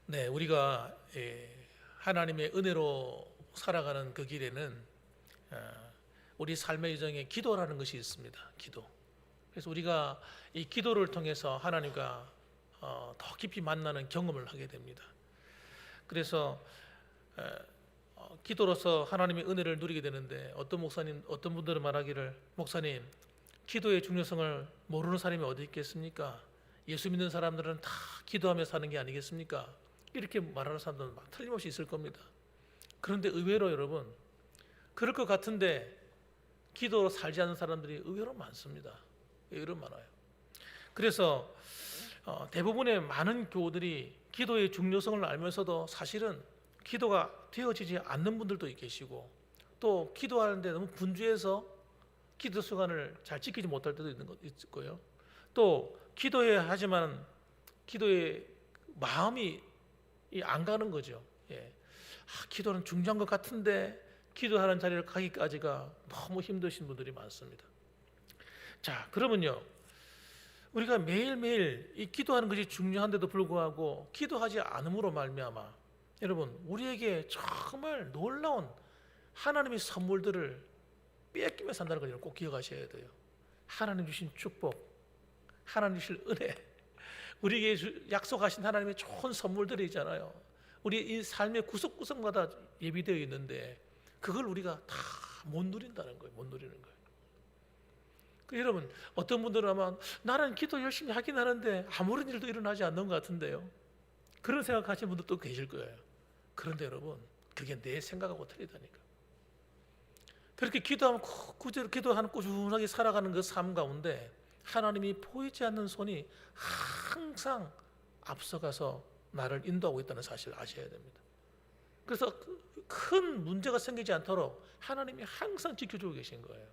네, 우리가 하나님의 은혜로 살아가는 그 길에는 우리 삶의 여정에 기도라는 것이 있습니다. 기도. 그래서 우리가 이 기도를 통해서 하나님과 더 깊이 만나는 경험을 하게 됩니다. 그래서 기도로서 하나님의 은혜를 누리게 되는데 어떤 분들은 말하기를 목사님, 기도의 중요성을 모르는 사람이 어디 있겠습니까? 예수 믿는 사람들은 다 기도하며 사는 게 아니겠습니까? 이렇게 말하는 사람들은 틀림없이 있을 겁니다. 그런데 의외로 여러분, 그럴 것 같은데 기도로 살지 않는 사람들이 의외로 많습니다. 의외로 많아요. 그래서 대부분의 많은 교우들이 기도의 중요성을 알면서도 사실은 기도가 되어지지 않는 분들도 계시고, 또 기도하는데 너무 분주해서 기도 시간을 잘 지키지 못할 때도 있고요. 또 기도해야 하지만 기도의 마음이 안 가는 거죠. 기도는 중요한 것 같은데 기도하는 자리를 가기까지가 너무 힘드신 분들이 많습니다. 자, 그러면요, 우리가 매일매일 이 기도하는 것이 중요한데도 불구하고 기도하지 않음으로 말미암아 여러분, 우리에게 정말 놀라운 하나님의 선물들을 뺏기며 산다는 걸 꼭 기억하셔야 돼요. 하나님 주신 축복, 하나님 주신 은혜, 우리에게 약속하신 하나님의 좋은 선물들이 있잖아요. 우리 이 삶의 구석구석마다 예비되어 있는데 그걸 우리가 다 못 누린다는 거예요. 못 누리는 거예요. 여러분, 어떤 분들은 아마 나는 기도 열심히 하긴 하는데 아무런 일도 일어나지 않는 것 같은데요, 그런 생각하시는 분들도 계실 거예요. 그런데 여러분, 그게 내 생각하고 틀리다니까. 그렇게 기도하면 구제로 기도하는 꾸준하게 살아가는 그 삶 가운데 하나님이 보이지 않는 손이 항상 앞서가서 나를 인도하고 있다는 사실을 아셔야 됩니다. 그래서 큰 문제가 생기지 않도록 하나님이 항상 지켜주고 계신 거예요.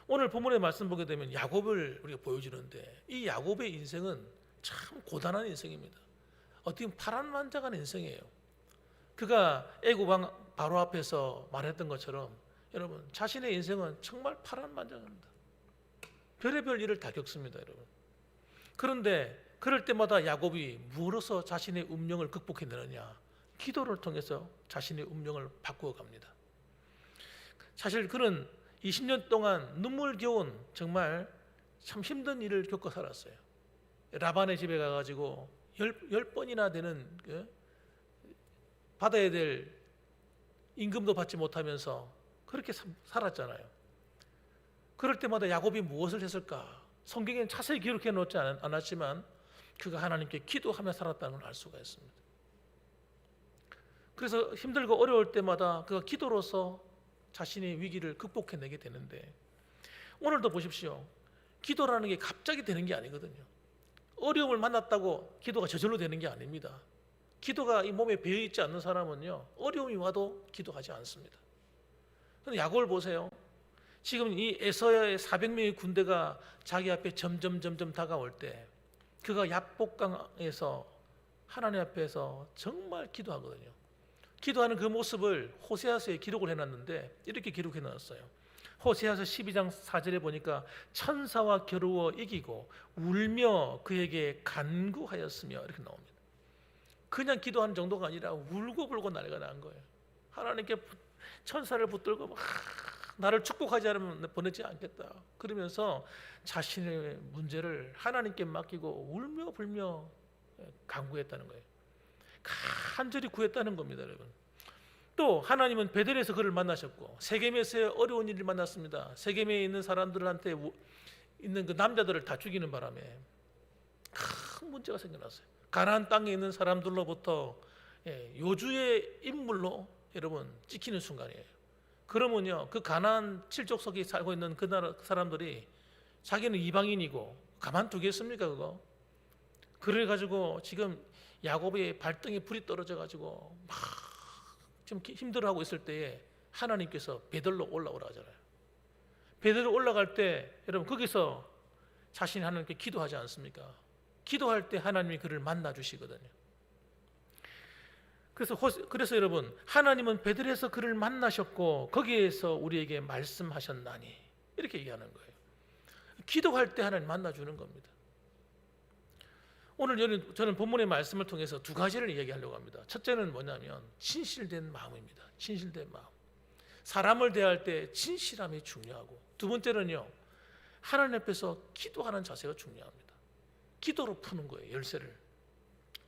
오늘 본문의 말씀 보게 되면 야곱을 우리가 보여주는데, 이 야곱의 인생은 참 고단한 인생입니다. 어떻게 보면 파란만장한 인생이에요. 그가 애굽 왕 바로 앞에서 말했던 것처럼 여러분, 자신의 인생은 정말 파란만장합니다. 별의별 일을 다 겪습니다, 여러분. 그런데 그럴 때마다 야곱이 무엇으로 자신의 운명을 극복해내느냐? 기도를 통해서 자신의 운명을 바꾸어 갑니다. 사실 그는 20년 동안 눈물겨운 정말 참 힘든 일을 겪어 살았어요. 라반의 집에 가가지고 열 번이나 되는 받아야 될 임금도 받지 못하면서 그렇게 살았잖아요. 그럴 때마다 야곱이 무엇을 했을까? 성경에는 자세히 기록해 놓지 않았지만 그가 하나님께 기도하며 살았다는 걸 알 수가 있습니다. 그래서 힘들고 어려울 때마다 그가 기도로서 자신의 위기를 극복해내게 되는데, 오늘도 보십시오. 기도라는 게 갑자기 되는 게 아니거든요. 어려움을 만났다고 기도가 저절로 되는 게 아닙니다. 기도가 이 몸에 배어있지 않는 사람은요, 어려움이 와도 기도하지 않습니다. 근데 야곱을 보세요. 지금 이 에서의 400명의 군대가 자기 앞에 점점 다가올 때 그가 야복강에서 하나님 앞에서 정말 기도하거든요. 기도하는 그 모습을 호세아서에 기록을 해놨는데 이렇게 기록해 놨어요. 호세아서 12장 4절에 보니까 천사와 겨루어 이기고 울며 그에게 간구하였으며 이렇게 나옵니다. 그냥 기도하는 정도가 아니라 울고불고 난리가 난 거예요. 하나님께 천사를 붙들고 막 나를 축복하지 않으면 보내지 않겠다 그러면서 자신의 문제를 하나님께 맡기고 울며 불며 간구했다는 거예요. 간절히 구했다는 겁니다, 여러분. 또 하나님은 베델에서 그를 만나셨고 세겜에서의 어려운 일을 만났습니다. 세겜에 있는 사람들한테 있는 그 남자들을 다 죽이는 바람에 큰 문제가 생겨났어요. 가나안 땅에 있는 사람들로부터 요주의 인물로 여러분 찍히는 순간이에요. 그러면요, 그 가나안 칠족속에 살고 있는 그 나라 사람들이 자기는 이방인이고 가만두겠습니까 그거? 그래가지고 지금 야곱의 발등에 불이 떨어져가지고 막 좀 힘들어하고 있을 때에 하나님께서 베들로 올라오라 하잖아요. 베들로 올라갈 때 여러분 거기서 자신이 하나님께 기도하지 않습니까? 기도할 때 하나님이 그를 만나 주시거든요. 그래서 여러분, 하나님은 베들에서 그를 만나셨고 거기에서 우리에게 말씀하셨나니 이렇게 얘기하는 거예요. 기도할 때 하나님 만나 주는 겁니다. 오늘 저는 본문의 말씀을 통해서 두 가지를 이야기하려고 합니다. 첫째는 뭐냐면 진실된 마음입니다. 진실된 마음. 사람을 대할 때 진실함이 중요하고, 두 번째는요, 하나님 앞에서 기도하는 자세가 중요합니다. 기도로 푸는 거예요, 열쇠를.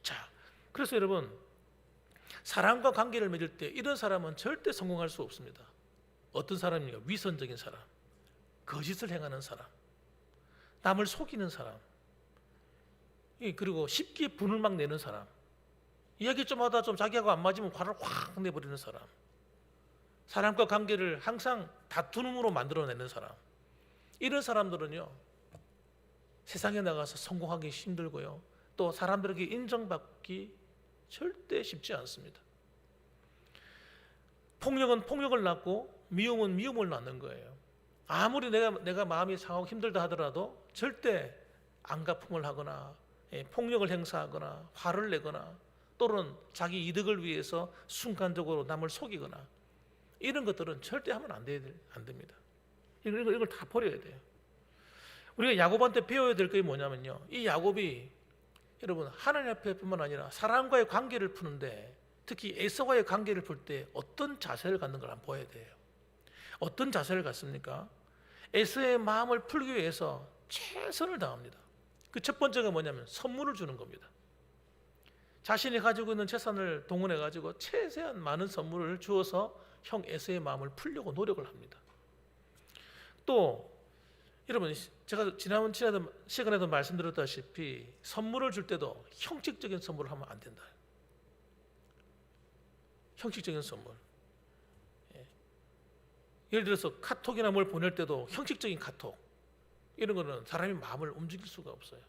자, 그래서 여러분, 사람과 관계를 맺을 때 이런 사람은 절대 성공할 수 없습니다. 어떤 사람입니까? 위선적인 사람, 거짓을 행하는 사람, 남을 속이는 사람, 그리고 쉽게 분을 막 내는 사람, 이야기 좀 하다 좀 자기하고 안 맞으면 화를 확 내버리는 사람, 사람과 관계를 항상 다툼으로 만들어내는 사람, 이런 사람들은요, 세상에 나가서 성공하기 힘들고요, 또 사람들에게 인정받기 절대 쉽지 않습니다. 폭력은 폭력을 낳고 미움은 미움을 낳는 거예요. 아무리 내가 마음이 상하고 힘들다 하더라도 절대 안가품을 하거나 폭력을 행사하거나 화를 내거나 또는 자기 이득을 위해서 순간적으로 남을 속이거나 이런 것들은 절대 하면 안 됩니다. 이걸 다 버려야 돼요. 우리가 야곱한테 배워야 될 게 뭐냐면요, 이 야곱이 여러분 하나님 앞에뿐만 아니라 사람과의 관계를 푸는데, 특히 에서와의 관계를 풀 때 어떤 자세를 갖는 걸 한번 보아야 돼요. 어떤 자세를 갖습니까? 에서의 마음을 풀기 위해서 최선을 다합니다. 그 첫 번째가 뭐냐면 선물을 주는 겁니다. 자신이 가지고 있는 재산을 동원해 가지고 최대한 많은 선물을 주어서 형 에서의 마음을 풀려고 노력을 합니다. 또 여러분, 제가 지난 시간에도 말씀드렸다시피 선물을 줄 때도 형식적인 선물을 하면 안 된다. 형식적인 선물. 예를 들어서 카톡이나 뭘 보낼 때도 형식적인 카톡, 이런 거는 사람이 마음을 움직일 수가 없어요.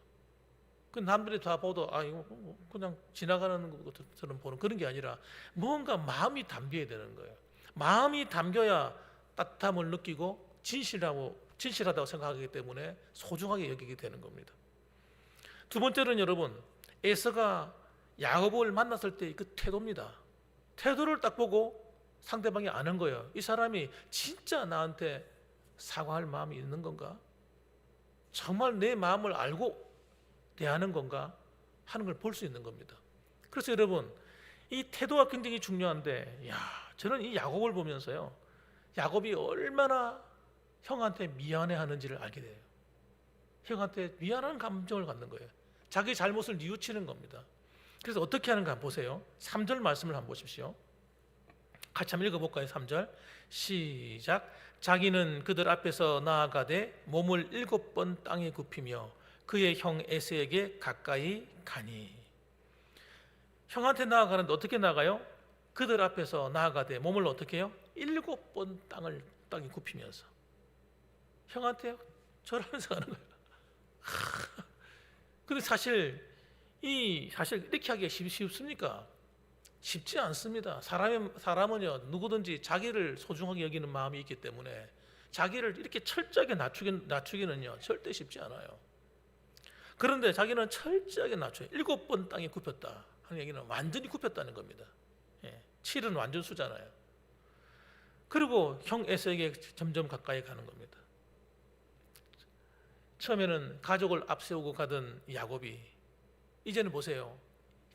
그 남들이 다 봐도 이거 그냥 지나가는 것처럼 보는 그런 게 아니라 뭔가 마음이 담겨야 되는 거예요. 마음이 담겨야 따뜻함을 느끼고 진실하다고 생각하기 때문에 소중하게 여기게 되는 겁니다. 두 번째는 여러분, 에서가 야곱을 만났을 때 그 태도입니다. 태도를 딱 보고 상대방이 아는 거예요. 이 사람이 진짜 나한테 사과할 마음이 있는 건가? 정말 내 마음을 알고 대하는 건가? 하는 걸 볼 수 있는 겁니다. 그래서 여러분, 이 태도가 굉장히 중요한데, 저는 이 야곱을 보면서요, 야곱이 얼마나 형한테 미안해하는지를 알게 돼요. 형한테 미안한 감정을 갖는 거예요. 자기 잘못을 뉘우치는 겁니다. 그래서 어떻게 하는가 한번 보세요. 3절 말씀을 한번 보십시오. 같이 한번 읽어볼까요? 3절 시작. 자기는 그들 앞에서 나아가되 몸을 7번 땅에 굽히며 그의 형 에서에게 가까이 가니. 형한테 나아가는데 어떻게 나가요? 그들 앞에서 나아가되 몸을 어떻게 해요? 7번 땅에 굽히면서 형한테 절하면서 가는 거예요. 근데 사실 이렇게 하기가 쉽습니까? 쉽지 않습니다. 사람은요, 누구든지 자기를 소중하게 여기는 마음이 있기 때문에 자기를 이렇게 철저하게 낮추기는요 절대 쉽지 않아요. 그런데 자기는 철저하게 낮춰요. 7번 땅에 굽혔다 하는 얘기는 완전히 굽혔다는 겁니다. 7은 완전 수잖아요. 그리고 형 에서에게 점점 가까이 가는 겁니다. 처음에는 가족을 앞세우고 가던 야곱이 이제는 보세요,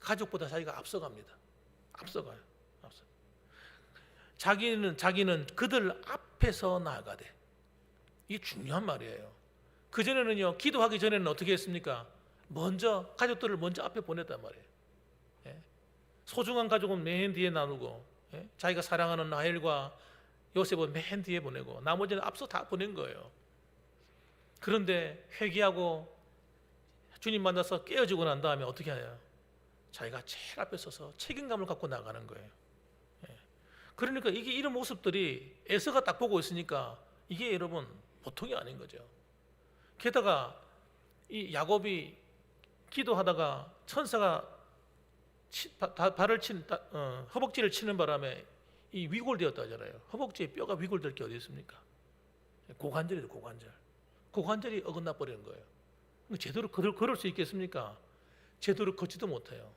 가족보다 자기가 앞서갑니다. 앞서가요. 자기는 그들 앞에서 나아가되. 이게 중요한 말이에요. 그전에는요, 기도하기 전에는 어떻게 했습니까? 가족들을 먼저 앞에 보냈단 말이에요. 소중한 가족은 맨 뒤에 나누고, 자기가 사랑하는 라헬과 요셉은 맨 뒤에 보내고 나머지는 앞서 다 보낸 거예요. 그런데 회개하고 주님 만나서 깨어지고 난 다음에 어떻게 해요? 자기가 제일 앞에 서서 책임감을 갖고 나가는 거예요. 그러니까 이런 모습들이 에서가 딱 보고 있으니까 이게 여러분 보통이 아닌 거죠. 게다가 이 야곱이 기도하다가 천사가 허벅지를 치는 바람에 이 위골되었다 하잖아요. 허벅지에 뼈가 위골될 게 어디 있습니까? 고관절이죠, 고관절이 어긋나 버리는 거예요. 제대로 걸을 수 있겠습니까? 제대로 걷지도 못해요.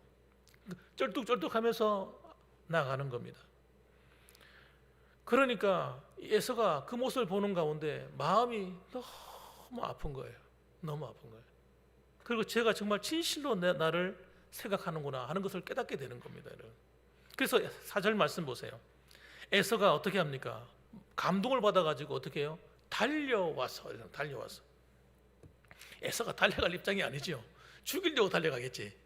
쩔뚝쩔뚝하면서 나가는 겁니다. 그러니까 에서가 그 모습을 보는 가운데 마음이 너무 아픈 거예요. 너무 아픈 거예요. 그리고 제가 정말 진실로 나를 생각하는구나 하는 것을 깨닫게 되는 겁니다. 여러분. 그래서 4절 말씀 보세요. 에서가 어떻게 합니까? 감동을 받아가지고 어떻게 해요? 달려와서. 에서가 달려갈 입장이 아니죠. 죽이려고 달려가겠지.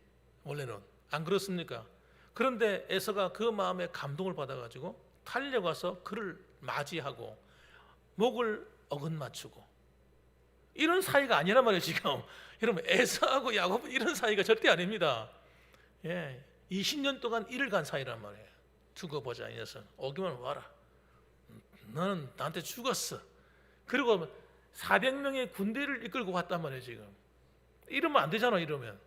원래는 안 그렇습니까? 그런데 에서가 그 마음에 감동을 받아가지고 달려가서 그를 맞이하고 목을 어긋맞추고, 이런 사이가 아니란 말이에요. 지금 여러분, 에서하고 야곱은 이런 사이가 절대 아닙니다. 20년 동안 일을 간 사이란 말이에요. 두고 보자, 이 녀석. 오기만 와라. 너는 나한테 죽었어. 그리고 400명의 군대를 이끌고 갔단 말이에요. 지금 이러면 안 되잖아, 이러면.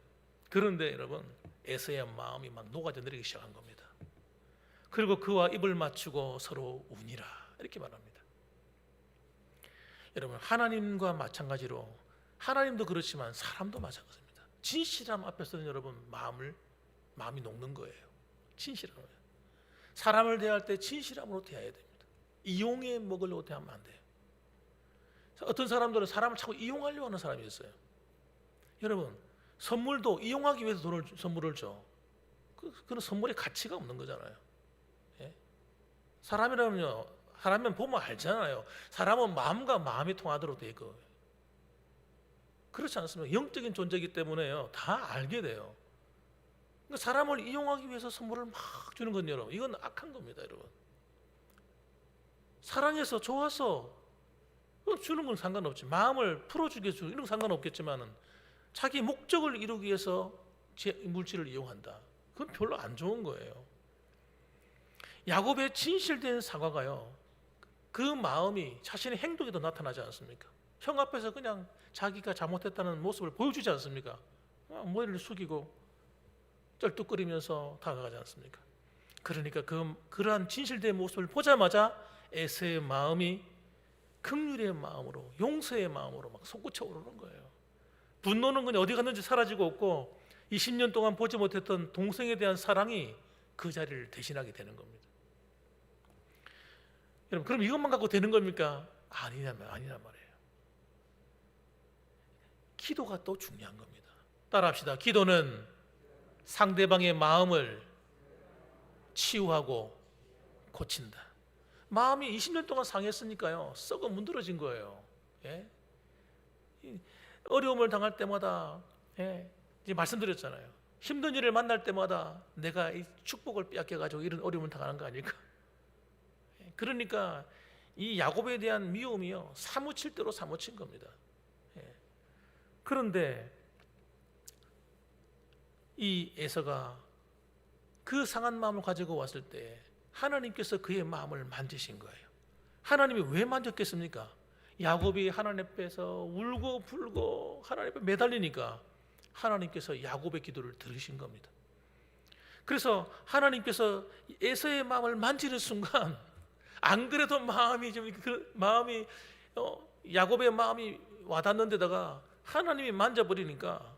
그런데 여러분, 에서의 마음이 막 녹아져 내리기 시작한 겁니다. 그리고 그와 입을 맞추고 서로 우니라, 이렇게 말합니다. 여러분, 하나님과 마찬가지로, 하나님도 그렇지만 사람도 마찬가지입니다. 진실함 앞에서는 여러분 마음이 녹는 거예요. 진실함. 사람을 대할 때 진실함으로 대해야 됩니다. 이용에 먹으려고 대하면 안 돼요. 어떤 사람들은 사람을 자꾸 이용하려고 하는 사람이 있어요. 여러분, 선물도 이용하기 위해서 선물을 줘. 그런 선물의 가치가 없는 거잖아요. 사람은 보면 알잖아요. 사람은 마음과 마음이 통하도록 돼 있고, 그렇지 않습니까? 영적인 존재이기 때문에요, 다 알게 돼요. 그러니까 사람을 이용하기 위해서 선물을 막 주는 건 여러분, 이건 악한 겁니다. 여러분, 사랑해서 좋아서 주는 건 상관없지, 마음을 풀어주기 위해서 이런 건 상관없겠지만은 자기 목적을 이루기 위해서 물질을 이용한다, 그건 별로 안 좋은 거예요. 야곱의 진실된 사과가요, 그 마음이 자신의 행동에도 나타나지 않습니까? 형 앞에서 그냥 자기가 잘못했다는 모습을 보여주지 않습니까? 머리를 숙이고 쩔뚝거리면서 다가가지 않습니까? 그러니까 그러한 진실된 모습을 보자마자 에서의 마음이 긍휼의 마음으로, 용서의 마음으로 막 솟구쳐 오르는 거예요. 분노는 그냥 어디 갔는지 사라지고 없고, 20년 동안 보지 못했던 동생에 대한 사랑이 그 자리를 대신하게 되는 겁니다. 여러분, 그럼 이것만 갖고 되는 겁니까? 아니란 말이에요. 기도가 또 중요한 겁니다. 따라합시다. 기도는 상대방의 마음을 치유하고 고친다. 마음이 20년 동안 상했으니까요, 썩어 문드러진 거예요. 어려움을 당할 때마다, 이제 말씀드렸잖아요. 힘든 일을 만날 때마다 내가 이 축복을 빼앗겨가지고 이런 어려움을 당하는 거 아닐까? 그러니까 이 야곱에 대한 미움이요, 사무칠 대로 사무친 겁니다. 그런데 이 에서가 그 상한 마음을 가지고 왔을 때 하나님께서 그의 마음을 만지신 거예요. 하나님이 왜 만졌겠습니까? 야곱이 하나님 앞에서 울고 불고 하나님 앞에 매달리니까 하나님께서 야곱의 기도를 들으신 겁니다. 그래서 하나님께서 에서의 마음을 만지는 순간, 안 그래도 야곱의 마음이 와닿는데다가 하나님이 만져버리니까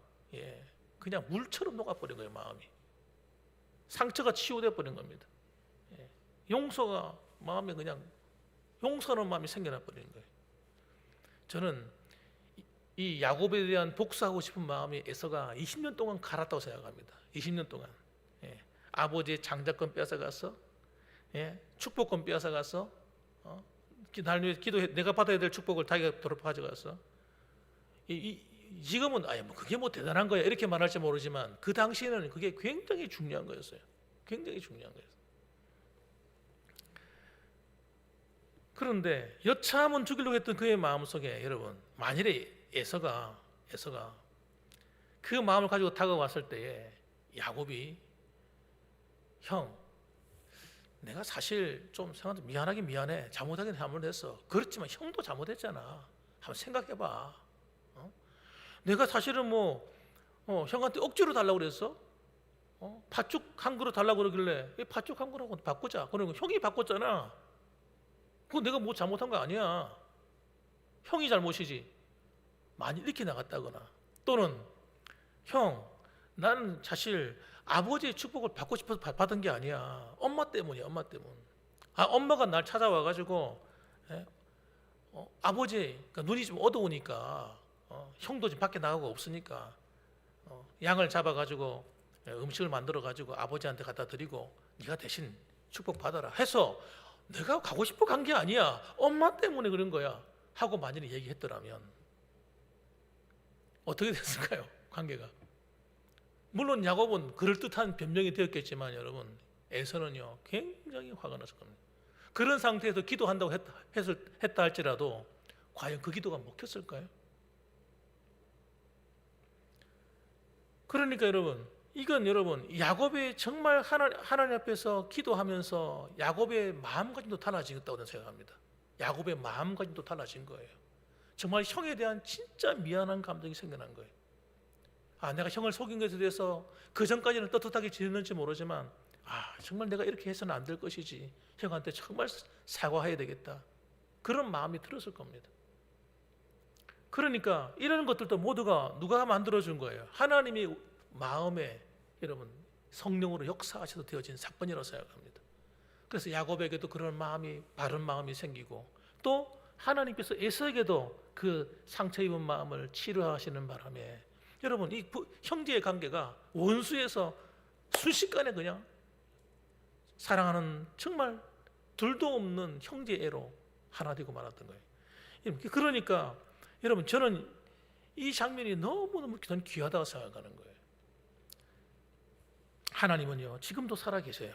그냥 물처럼 녹아버린 거예요. 마음이, 상처가 치유돼 버린 겁니다. 용서가 마음에 그냥 용서하는 마음이 생겨나 버리는 거예요. 저는 이 야곱에 대한 복수하고 싶은 마음이 에서가 20년 동안 갈았다고 생각합니다. 20년 동안 아버지의 장자권 뺏어가서, 축복권 뺏어가서, 내가 받아야 될 축복을 자기가 가져가서, 지금은 그게 뭐 대단한 거야 이렇게 말할지 모르지만 그 당시에는 그게 굉장히 중요한 거였어요. 굉장히 중요한 거였어요. 그런데 여차하면 죽이려고 했던 그의 마음속에, 여러분, 만일에 에서가 그 마음을 가지고 다가왔을 때에 야곱이, 형, 내가 사실 좀 생각해, 미안하긴 미안해, 잘못하긴 잘못했어. 그렇지만 형도 잘못했잖아. 한번 생각해봐. 내가 사실은 형한테 억지로 달라고 그랬어. 팥죽 한 그릇 달라고 그러길래 팥죽 한 그릇하고 바꾸자. 그러니까 형이 바꿨잖아. 그거 내가 뭐 잘못한 거 아니야. 형이 잘못이지. 만일 이렇게 나갔다거나, 또는 형, 나는 사실 아버지의 축복을 받고 싶어서 받은 게 아니야. 엄마 때문이야. 엄마 때문. 엄마가 날 찾아와가지고 아버지, 그러니까 눈이 좀 어두우니까 형도 지금 밖에 나가고 없으니까 양을 잡아가지고 음식을 만들어가지고 아버지한테 갖다 드리고 네가 대신 축복받아라 해서 내가 가고 싶어 간 게 아니야, 엄마 때문에 그런 거야 하고 만약에 얘기했더라면 어떻게 됐을까요? 관계가. 물론 야곱은 그럴듯한 변명이 되었겠지만 여러분, 에서는요 굉장히 화가 났을 겁니다. 그런 상태에서 기도한다고 했다 할지라도 과연 그 기도가 먹혔을까요? 그러니까 여러분, 이건 여러분 야곱이 정말 하나님 앞에서 기도하면서 야곱의 마음가짐도 달라지겠다고 저는 생각합니다. 야곱의 마음가짐도 달라진 거예요. 정말 형에 대한 진짜 미안한 감정이 생겨난 거예요. 내가 형을 속인 것에 대해서 그 전까지는 떳떳하게 지냈는지 모르지만 정말 내가 이렇게 해서는 안 될 것이지, 형한테 정말 사과해야 되겠다, 그런 마음이 들었을 겁니다. 그러니까 이런 것들도 모두가 누가 만들어준 거예요? 하나님이 마음에 여러분 성령으로 역사하셔서 되어진 사건이라고 생각합니다. 그래서 야곱에게도 그런 마음이, 바른 마음이 생기고, 또 하나님께서 에서에게도 그 상처 입은 마음을 치료하시는 바람에 여러분 이 형제의 관계가 원수에서 순식간에 그냥 사랑하는 정말 둘도 없는 형제애로 하나 되고 말았던 거예요. 그러니까 여러분 저는 이 장면이 너무너무 귀하다고 생각하는 거예요. 하나님은요 지금도 살아계세요.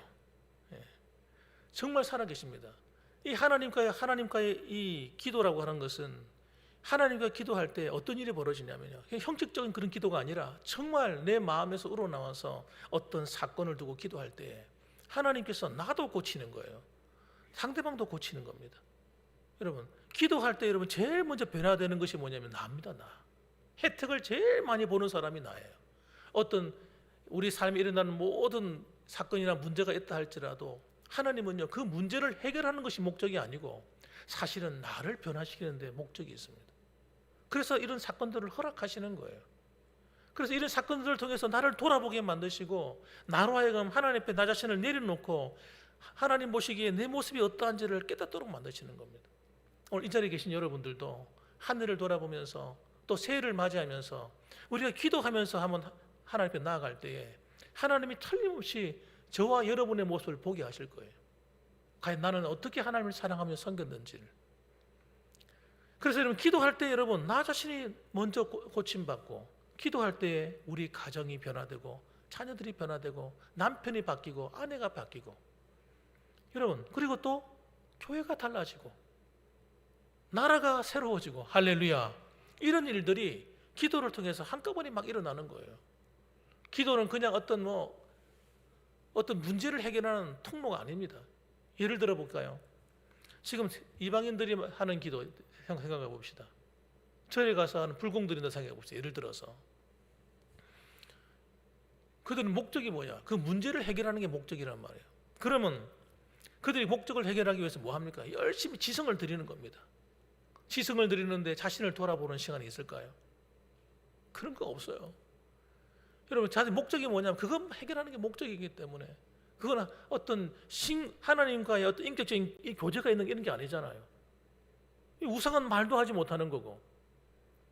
정말 살아계십니다. 이 하나님과의 이 기도라고 하는 것은 하나님과 기도할 때 어떤 일이 벌어지냐면요, 형식적인 그런 기도가 아니라 정말 내 마음에서 우러나와서 어떤 사건을 두고 기도할 때 하나님께서 나도 고치는 거예요. 상대방도 고치는 겁니다. 여러분 기도할 때 여러분 제일 먼저 변화되는 것이 뭐냐면 나입니다. 나. 혜택을 제일 많이 보는 사람이 나예요. 어떤 우리 삶에 일어나는 모든 사건이나 문제가 있다 할지라도 하나님은요 그 문제를 해결하는 것이 목적이 아니고 사실은 나를 변화시키는 데 목적이 있습니다. 그래서 이런 사건들을 허락하시는 거예요. 그래서 이런 사건들을 통해서 나를 돌아보게 만드시고, 나로 하여금 하나님 앞에 나 자신을 내려놓고 하나님 보시기에 내 모습이 어떠한지를 깨닫도록 만드시는 겁니다. 오늘 이 자리에 계신 여러분들도 하늘을 돌아보면서 또 새해를 맞이하면서 우리가 기도하면서 한번 하나님 앞에 나아갈 때에 하나님이 틀림없이 저와 여러분의 모습을 보게 하실 거예요. 과연 나는 어떻게 하나님을 사랑하며 섬겼는지를. 그래서 여러분 기도할 때 여러분 나 자신이 먼저 고침받고, 기도할 때 우리 가정이 변화되고 자녀들이 변화되고 남편이 바뀌고 아내가 바뀌고 여러분, 그리고 또 교회가 달라지고 나라가 새로워지고, 할렐루야, 이런 일들이 기도를 통해서 한꺼번에 막 일어나는 거예요. 기도는 그냥 어떤 문제를 해결하는 통로가 아닙니다. 예를 들어 볼까요? 지금 이방인들이 하는 기도 생각해 봅시다. 절에 가서 하는 불공드린다 생각해 봅시다. 예를 들어서 그들은 목적이 뭐냐? 그 문제를 해결하는 게 목적이란 말이에요. 그러면 그들이 목적을 해결하기 위해서 뭐 합니까? 열심히 지성을 드리는 겁니다. 지성을 드리는데 자신을 돌아보는 시간이 있을까요? 그런 거 없어요. 여러분 자기 목적이 뭐냐면 그건 해결하는 게 목적이기 때문에, 그건 어떤 하나님과의 어떤 인격적인 교제가 있는 이런 게 아니잖아요. 우상한 말도 하지 못하는 거고,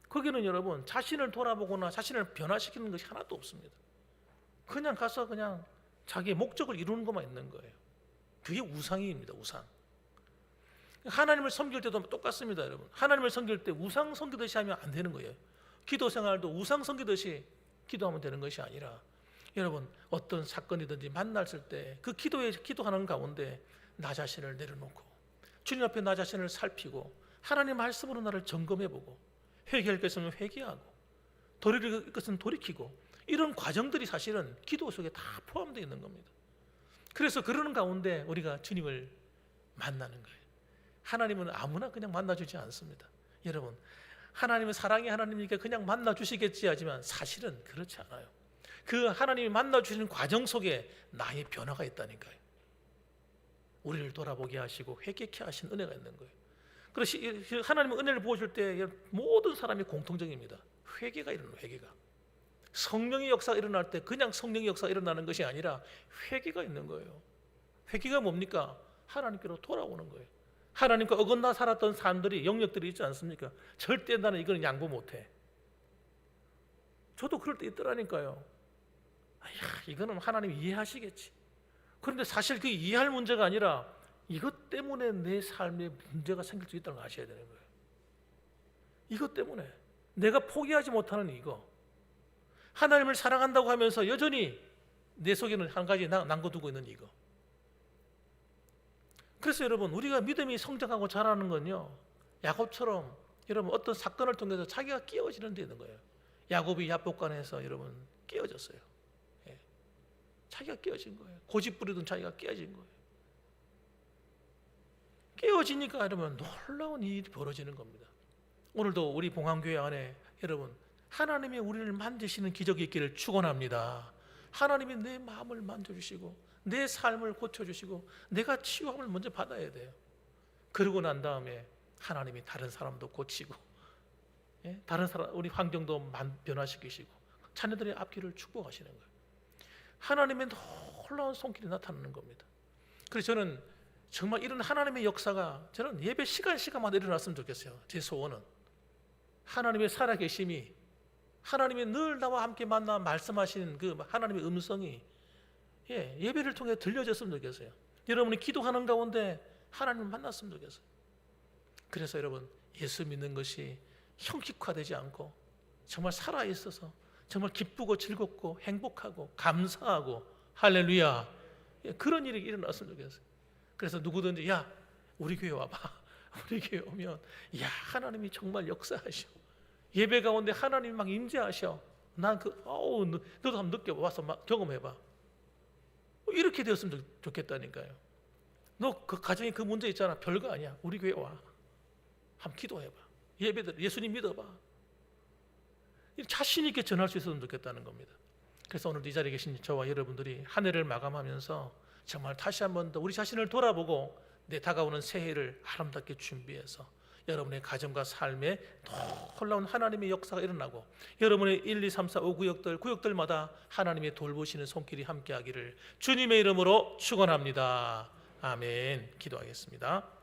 거기는 여러분 자신을 돌아보거나 자신을 변화시키는 것이 하나도 없습니다. 그냥 가서 그냥 자기의 목적을 이루는 것만 있는 거예요. 그게 우상입니다. 우상. 하나님을 섬길 때도 똑같습니다. 여러분 하나님을 섬길 때 우상 섬기듯이 하면 안 되는 거예요. 기도 생활도 우상 섬기듯이 기도하면 되는 것이 아니라, 여러분 어떤 사건이든지 만났을 때 그 기도하는 가운데 나 자신을 내려놓고 주님 앞에 나 자신을 살피고 하나님 말씀으로 나를 점검해보고, 회개할 것은 회개하고 돌이킬 것은 돌이키고, 이런 과정들이 사실은 기도 속에 다 포함되어 있는 겁니다. 그래서 그러는 가운데 우리가 주님을 만나는 거예요. 하나님은 아무나 그냥 만나주지 않습니다. 여러분 하나님은 사랑의 하나님이니까 그냥 만나주시겠지 하지만 사실은 그렇지 않아요. 그 하나님이 만나주시는 과정 속에 나의 변화가 있다니까요. 우리를 돌아보게 하시고 회개케 하신 은혜가 있는 거예요. 그래서 하나님은 은혜를 부어줄 때 모든 사람이 공통적입니다. 회개가 일어나요. 회개가. 성령의 역사가 일어날 때 그냥 성령의 역사가 일어나는 것이 아니라 회개가 있는 거예요. 회개가 뭡니까? 하나님께로 돌아오는 거예요. 하나님과 어긋나 살았던 사람들이, 영역들이 있지 않습니까? 절대 나는 이거는 양보 못해. 저도 그럴 때 있더라니까요. 이거는 하나님이 이해하시겠지. 그런데 사실 그 이해할 문제가 아니라 이것 때문에 내 삶에 문제가 생길 수 있다는 걸 아셔야 되는 거예요. 이것 때문에 내가 포기하지 못하는 이거, 하나님을 사랑한다고 하면서 여전히 내 속에는 한 가지 남겨두고 있는 이거. 그래서 여러분, 우리가 믿음이 성장하고 자라는 건요, 야곱처럼 여러분 어떤 사건을 통해서 자기가 깨어지는 데 있는 거예요. 야곱이 야복강에서 여러분 깨어졌어요. 예. 자기가 깨어진 거예요. 고집 부리던 자기가 깨어진 거예요. 깨어지니까 여러분 놀라운 일이 벌어지는 겁니다. 오늘도 우리 봉황교회 안에 여러분 하나님이 우리를 만드시는 기적이 있기를 축원합니다. 하나님이 내 마음을 만져주시고 내 삶을 고쳐주시고 내가 치유함을 먼저 받아야 돼요. 그러고 난 다음에 하나님이 다른 사람도 고치고, 예? 다른 사람, 우리 환경도 변화시키시고 자녀들의 앞길을 축복하시는 거예요. 하나님의 놀라운 손길이 나타나는 겁니다. 그래서 저는 정말 이런 하나님의 역사가 저는 예배 시간마다 일어났으면 좋겠어요. 제 소원은 하나님의 살아계심이, 하나님이 늘 나와 함께 만나 말씀하시는 그 하나님의 음성이 예배를 통해 들려졌으면 좋겠어요. 여러분이 기도하는 가운데 하나님을 만났으면 좋겠어요. 그래서 여러분, 예수 믿는 것이 형식화되지 않고 정말 살아있어서 정말 기쁘고 즐겁고 행복하고 감사하고 할렐루야, 그런 일이 일어났으면 좋겠어요. 그래서 누구든지 야 우리 교회 와봐, 우리 교회 오면 야 하나님이 정말 역사하셔, 예배 가운데 하나님이 막 임재하셔, 난 너도 한번 느껴봐서 막 경험해봐, 이렇게 되었으면 좋겠다니까요. 너 그 가정에 그 문제 있잖아, 별거 아니야, 우리 교회 와, 한번 기도해봐, 예배들 예수님 믿어봐, 자신 있게 전할 수 있었으면 좋겠다는 겁니다. 그래서 오늘 이 자리에 계신 저와 여러분들이 한 해를 마감하면서 정말 다시 한 번 더 우리 자신을 돌아보고 내 다가오는 새해를 아름답게 준비해서 여러분의 가정과 삶에 놀라운 하나님의 역사가 일어나고 여러분의 1, 2, 3, 4, 5 구역들마다 하나님의 돌보시는 손길이 함께하기를 주님의 이름으로 축원합니다. 아멘. 기도하겠습니다.